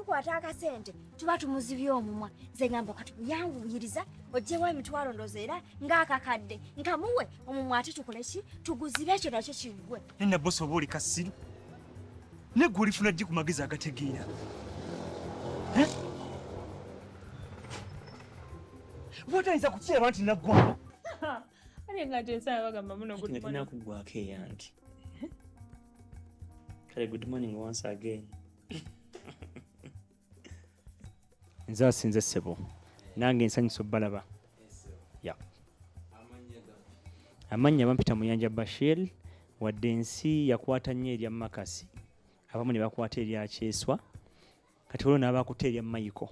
tukwata akasente tuba tumuzibye omumwa nze ngamba katuyanguyiriza ojjewo emitwalo ndoze era ng'akakadde nkamuwe omumwa ate tukole ki tuguzibe ekyo nakyo kiggwe Naboosa oba oli kasiru ne gwe olifuna ddi ku magezi agategeera bwotayinza kukiraba nti naggwanga ale ng'ate ensala bagamba muno nakuggwako eyange kale good morning once again nze asinze ssebo nange nsanyusa obbalaba amannya bampita Muyanja Bashir wadde ensi yakwata nnyo erya Makasi abamu ne bakwata erya Kyeswa kati olwo n'abakuta erya Mayiko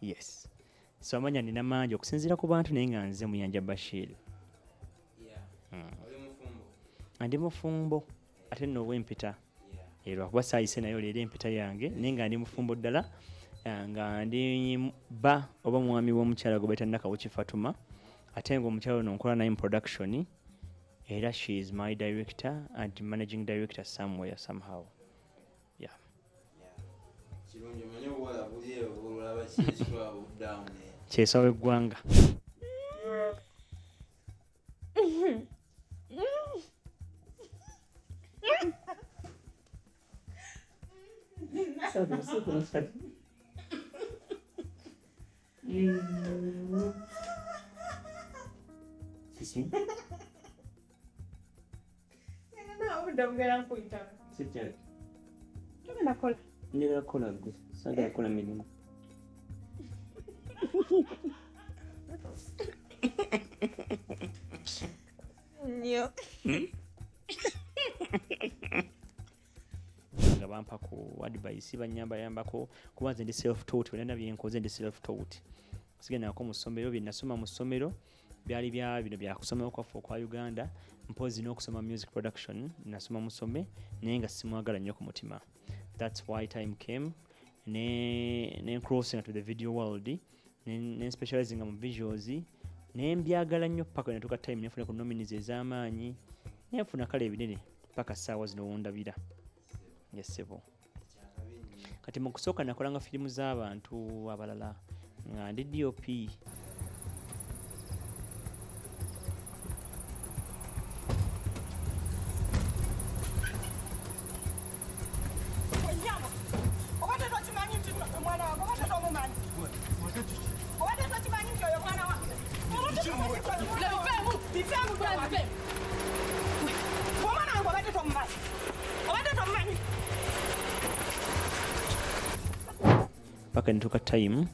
yes so amanya nina mangi okusinziira ku bantu naye nga nze Muyanja Bashir ndi mufumbo ate nno obwempita lwakuba saayise nayo leero empita yange naye nga ndi mufumbo ddala nga ndi ba oba mwami w'omukyala gwe bayita Nakawuki Fatuma ate nga omukyala ono nkola naye mu production era she is my director and managing director somewhere somehow Kyeswa w'eggwanga Sisi? Njagala kukola gwe saagala kukola mirimu nnyo nga bampa ku advice banyambayambako kuba nze ndi self taught byonna byenkoze ndi self taught sigenako mu ssomero bye nasoma mu ssomero byali bya bino bya kusoma kwaffe okwa Uganda mpozi n'okusoma music production nasoma mu ssome naye nga simwagala nnyo ku mutima that's why time came ne crossing to the video world ne specializing mu visuals ne mbyagala nnyo paka natuka time nefuna ku nominees ez'amaanyi nefuna kale ebinene paka ssaawa zino wondabira yesebo kati mu kusooka nakolanga firimu z'abantu abalala nga ndi DOP paka nituka time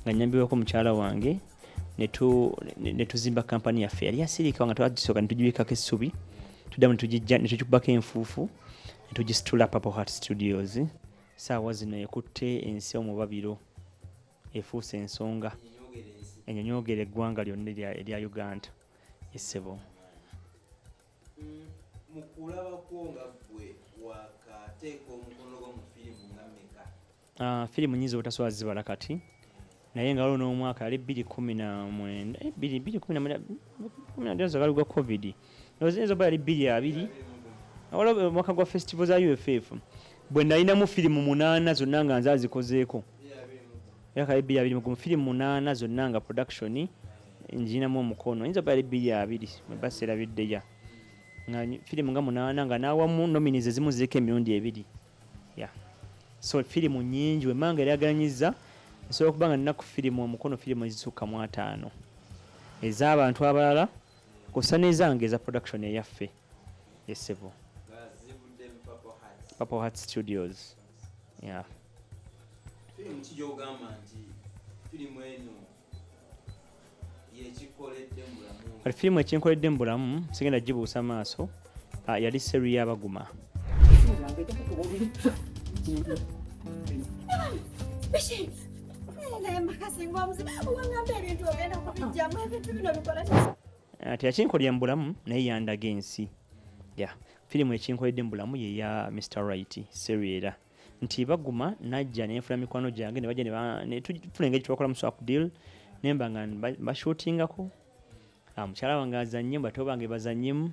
nga nyambiweko mukyala wange netuzimba kampani yaffe yali yasirika nga twagisooka netugibikako essubi tuddamu netugikubako enfuufu netugisitula Purple Heart Studios saawa zino ekutte ensi omubabiro efuuse ensonga enyonyoogera eggwanga lyonna erya Uganda essebo mukulabako nga gwe wakateeka omukono gwo mu firimu nga mmeka firimu nyinza obutasobola zibala kati naye nga waliwo n'omwaka yali 2019 galigwa covid ozinza yali 2020 waliwo omwaka gwa festival za UFF bwe nalinamu firimu 8 zonna nga nze azikozeeko yaka 2020 mu firimu 8 zonna nga production njinamu omukono yinza yali 2020 mwebaserabiddeya nga firimu nga 8 nga nawamu nominees ezimu ziriko emirundi 2 so firimu nyingi wemanga eryaganyiza nsobola okuba nga nina ku firimu omukono firimu ezisukka mu 5 ez'abantu abalala kusa n'ezange eza production eyaffe yesebo Purple Heart Studios firimu kijogamba nti firimu eno yekikoledde mu bulamu kati firimu ekinkoledde mu bulamu sigenda gibuusa maaso yali seru y'abaguma teyakinkolera mu bulamu naye yandaga ensi firimu ekinkoledde mu bulamu yeya Mr. Right seru era nti baguma najja nenfuna mikwano gyange nebajja netufuna engeri twakola mu swap deal nemba nga bashootingako mukyala wange azannye bato bange bazannyemu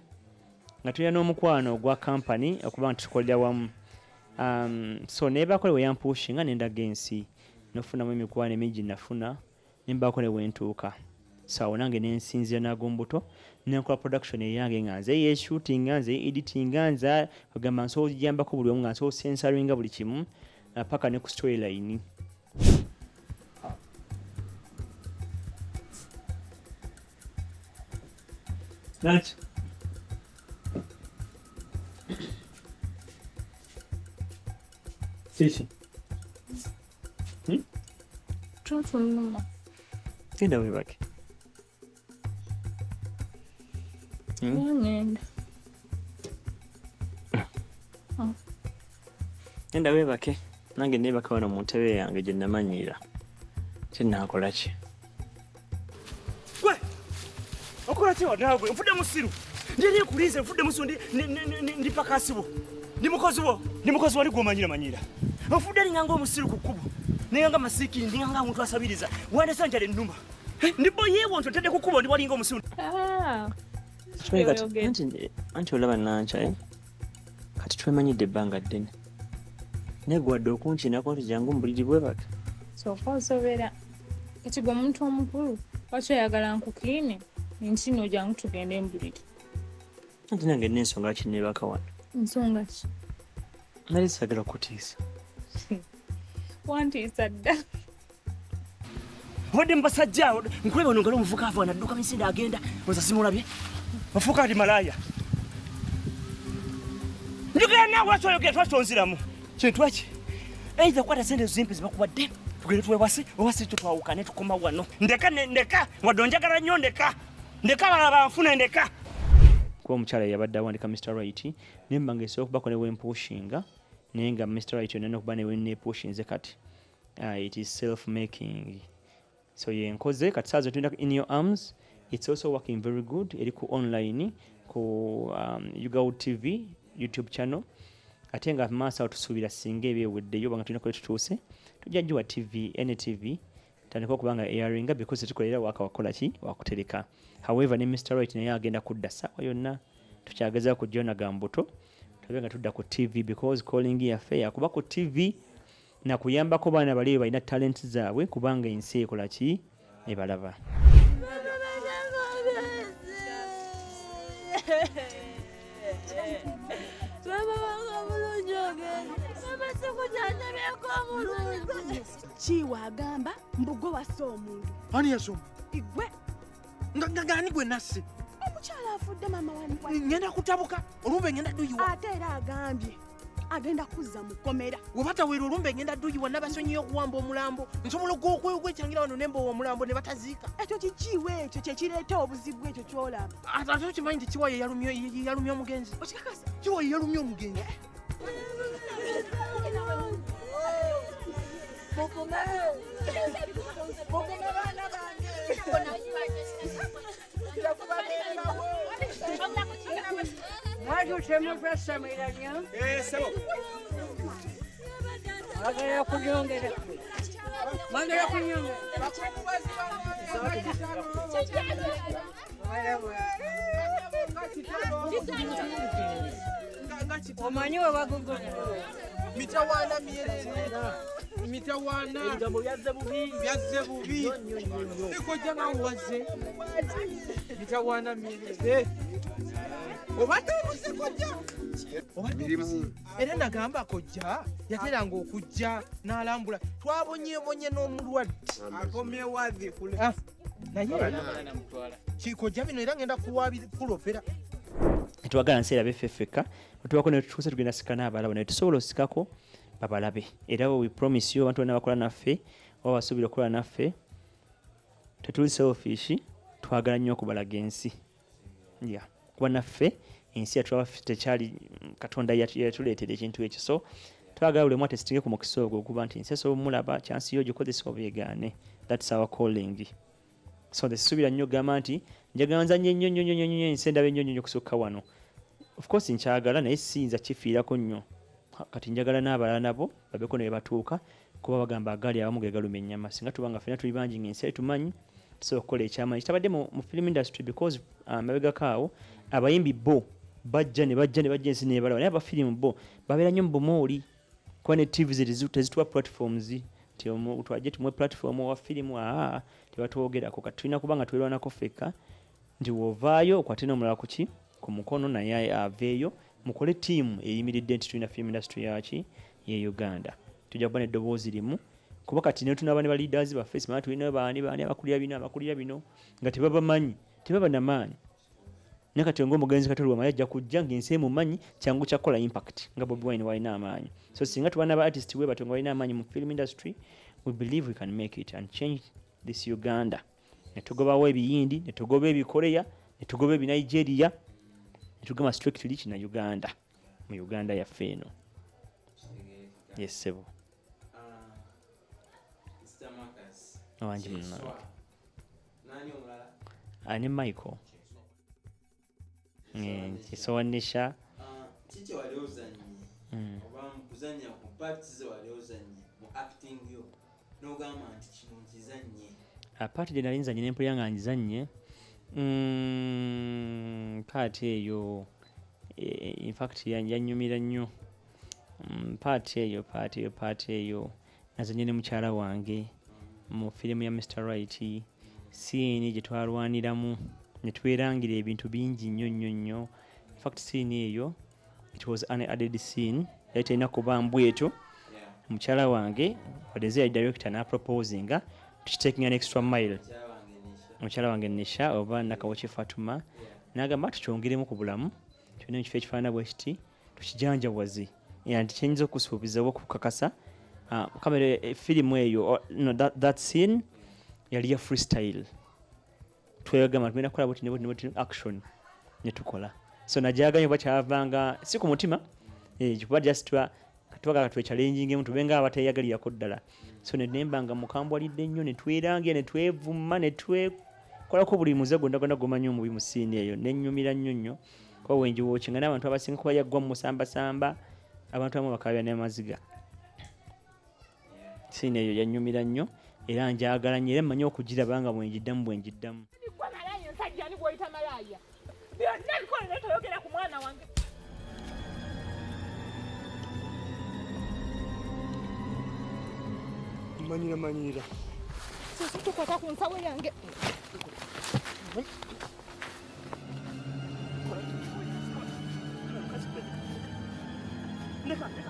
nga tulina n'omukwano ogwa kampani okuba nti tukolera wamu So nebaako we yampushinga nendaga ensi nofunamu emikwano mingi nafuna nembaako ne wentuuka sawo nange nensinzira nagombuto nenkola production eyange nga nze yeshootinga nze editinga nze ogamba nso ojambako buli omu nga nso sensoringa buli kimu paka ne ku storyline. Lunch. Sisi. Genda webake. Genda webake. Nange nebaka wano mu ntebe yange gye namanyira. Kinakola ki? Gwe! Okola ki wadagwe? Nfudde musiru. Ndiye kulize nfudde musiru ndi pakasibo. Ndi mukozi wali gwomanyira. Nfudde nganga omusiru ku kkubo. Nenganga masiki ndinganga omuntu asabiriza. Wande sanjale nnuma. Ndi boye wonto tedde ku kkubo ndi walinga omusiru. Anti olaba nancha kati twemanyidde ebbanga ddene. Negwadde okunkinako nti jangu mbuliri bwe bake. Sofa osobera kati gwe omuntu omukulu lwaki oyagala nkukiine nkino jangu tugende mbuliri. Anti nange n'ensonga ki nebaka wano. Nsonga ki? Nali sagala kutiisa. Wantiisa dda. Wadde mbasajja nkuleba ono ngalo omuvuka ava nadduka misinde agenda oza simulabye. Ofuuka ati malaya. Njogera naawe lwaki oyogera twakitonziramu. Kintu ki? Either kwata sente zimpe zibakubadde tugende tuwewasi owasi twawukane tukoma wano. Ndeka wadde onjagala nnyo ndeka balaba nfuna ndeka. Kuba omukyala yabadde awandika Mr. Right nembanga esobola okubako ne wempushinga naye nga Mr. Right yonna okuba ne wenepushinze kati it is self making. So yenkoze kati saazo tunda in your arms. It's also working very good. Eri ku online ku Yugawo TV YouTube channel. Ate nga maaso tusuubira singa ebyeweddeyo banga tulina kwe tutuuse tujja jjuwa TV NTV tandika okubanga airinga because tukolera waka wakola ki wakutereka. However ne Mr. Right naye agenda kudda sawa yonna tukyageza ku Jona Gambuto tubenga tudda ku TV because calling yaffe yakuba ku TV na kuyambako baana bali balina talent zaabwe kubanga ensi ekola ki ebalaba. Chiwa agamba mbugo wassa omuntu. Ani yasoma? Igwe. Ngani gwe nasse? Omukyala afudde mama wani. Ngenda kutabuka olumbe ngenda duyiwa. Ate era agambye agenda kuzza mu kkomera. Webatawera olumbe ngenda duyiwa nabasonyiyo okuwamba omulambo. Nsobola okwekyangira wano nembowa omulambo ne bataziika. Ekyo kikiwe ekyo kyekireeta obuzibu ekyo kyolaba. Ate okimanyi nti Kiwa ye yalumya omugenzi. Okikakasa? Kiwa ye yalumya omugenzi. Omanyi we bagugu mitawana mierera mitawana Ebigambo byazze bubi nikojja nawaze mitawana mierera obadde obuse kojja era nagamba kojja yateranga okujja n'alambula twabonyebonye n'omulwadde akomewadde naye kikojja bino era ngenda kulopera Twagala nseera beffeffeka tuwako ne tutuuse tugenda sika n'abalaba naye tusobola osikako babalabe era we promise you abantu bonna bakola naffe oba basuubira okukola naffe tetuli selfish twagala nnyo okubalaga ensi kuba naffe ensi yatulaba tekyali Katonda yatuleetera ekintu ekyo so twagala buli omu atesitinge ku mukisa ogwo okuba nti ensi esobola omulaba kyansi yo gikozesa obeegaane. That's our calling. So tesuubira nnyo gamba nti njagala nzanye nnyo ensi endaba ennyo kusukka wano. Of course nkyagala naye siyinza kifiirako nnyo kati njagala n'abalala nabo babeko ne batuuka kuba bagamba agali abamu ge galuma ennyama singa tubanga ffenna tuli bangi ng'ensi tumanyi tusobola okukola ekyamanyi kitabadde mu film industry because mabegako awo abayimbi bo bajja ensi nebalaba naye abafirimu bo babeera nnyo mu bumooli kuba ne TV tezituwa platforms ti twajje tumwe platform wa filimu tebatwogerako kati tulina kuba nga twerwanako fekka nti wovaayo okwate n'omulala kuki ku mukono naye aveeyo mukole tiimu eyimiridde nti tulina film industry yaki ye Uganda tujja kuba n'eddoboozi limu kuba kati ne tunaba ne ba leaders baffe simala tulina baani abakulira bino nga tebabamanyi tebabanamaanyi naye kati ng'omugenzi Katolwa Maya ajja kujja ng'ensi emumanyi kyangu kyakola impact nga Bobi Wine walina amaanyi so singa tubana ba artist we batonga walina amaanyi mu film industry we believe we can make it and change this Uganda ne tugobawo ebiyindi ne tugoba ebikoreya ne tugoba ebinigeria ne tugamba strictly kina Uganda mu Uganda yaffe eno yes sebo awanji munange ani Michael Kyeswa Nisha kiki wali ozanyi oba mukuzanya ku parts ze wali ozanyi mu acting yo n'ogamba nti kino nkizanye part gye nali nzanye n'empulira nga ngizanye part eyo in fact yanyumira nnyo part eyo nazanye ne mukyala wange mu firimu ya Mr. Right scene gye twalwaniramu ne twerangira ebintu bingi nnyo in fact scene eyo it was an added scene yali terina kuba mbweto mukyala wange wadeze director na proposing taking an extra mile mukyala wange Nisha oba Nakawochi Fatuma nagamba tukyongeremu ku bulamu tulina ekifo ekifaanana bwe kiti tukijanjawaze and kyenyinza okusuubiza oba okukakasa kamera firimu eyo that scene yali ya freestyle twegamba tugenda kukola buti action ne tukola so najaganya oba kyavanga si ku mutima kikuba just twagala twechallengingemu tubenga abateyagalirako ddala so nembanga mukambwalidde nnyo ne twerangira ne twevuma ne twekolako buli muze gondagonna gomanyi omubi mu siini eyo nennyumira nnyo kuba wenjiwookinga n'abantu abasinga kuba yaggwa mu musambasamba abantu abamu bakabya n'amaziga siini eyo yanyumira nnyo era njagala nnyo era mmanyi okugiraba nga bwenjiddamu manyira tukwata ku nsawo yange Neka